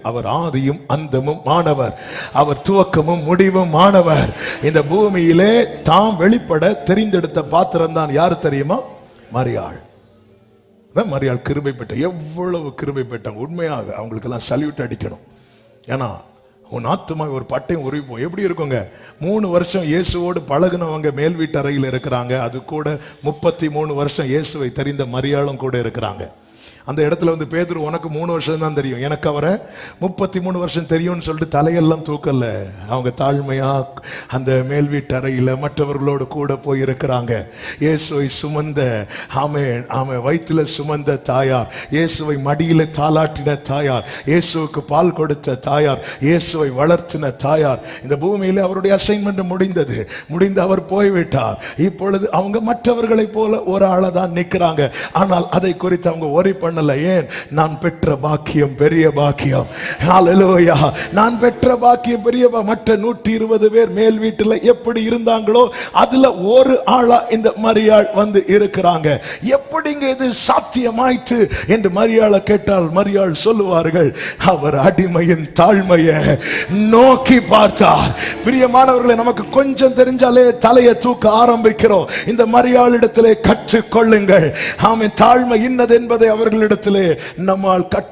அவர் ஆதியும் அந்தமும் ஆனவர், அவர் துவக்கமும் முடிவும் ஆனவர். இந்த பூமியிலே தாம் வெளிப்பட தெரிந்தெடுத்த பாத்திரம் தான் யாரு தெரியுமா? மரியாள். மரியாள் கிருபை பெற்ற, எவ்வளவு கிருபை பெற்றாங்க. உண்மையாக அவங்களுக்கெல்லாம் சல்யூட் அடிக்கணும். ஏன்னா உன் ஆத்துமா ஒரு பட்டையும் உரிப்போம். எப்படி இருக்குங்க? 3 வருஷம் இயேசுவோடு பழகுனவங்க மேல் வீட்டு அறையில் இருக்கிறாங்க. அது கூட 33 வருஷம் இயேசுவை தெரிந்த மரியாளும் கூட இருக்கிறாங்க. அந்த இடத்துல வந்து பேதுரு, உனக்கு 3 வருஷம் தான் தெரியும், எனக்கு அவரை 33 வருஷம் தெரியும்னு சொல்லிட்டு தலையெல்லாம் தூக்கல. அவங்க தாழ்மையா அந்த மேல் வீட்டு அறையில் மற்றவர்களோடு கூட போய் இருக்கிறாங்க. இயேசுவை சுமந்த வயிற்றுல சுமந்த தாயார், இயேசுவை மடியில தாளாட்டின தாயார், இயேசுவுக்கு பால் கொடுத்த தாயார், இயேசுவை வளர்த்தின தாயார். இந்த பூமியில அவருடைய அசைன்மெண்ட் முடிந்து அவர் போய்விட்டார். இப்பொழுது அவங்க மற்றவர்களை போல ஒரு ஆளை தான் நிற்கிறாங்க. ஆனால் அதை குறித்து அவங்க ஒரி பண்ணல. ஏன்? நான் பெற்ற பாக்கியம் பெரிய பாக்கியம். ஹல்லேலூயா. நான் பெற்ற பாக்கியம் பெரிய. மற்ற 120 பேர் மேல் வீட்டில் எப்படி இருந்தாங்களோ அதுல ஒரு ஆளா இந்த மரியாள் வந்து இருக்கிறாங்க. எப்படிங்க இது சாத்தியமாயிற்று என்று மரியாளை கேட்டால் மரியாள் சொல்லுவார்கள், அவர் அடிமையின் தாழ்மையை நோக்கி பார்த்தார். பிரியமானவர்களை, நமக்கு கொஞ்சம் தெரிஞ்சாலே தலையை தூக்க ஆரம்பிக்கிறோம். இந்த மரியாளிடத்திலே கற்றுக்கொள்ளுங்கள். ஆமென். தாழ்மை இன்னது என்பதை அவர்களிடத்திலே நம்மால் கற்று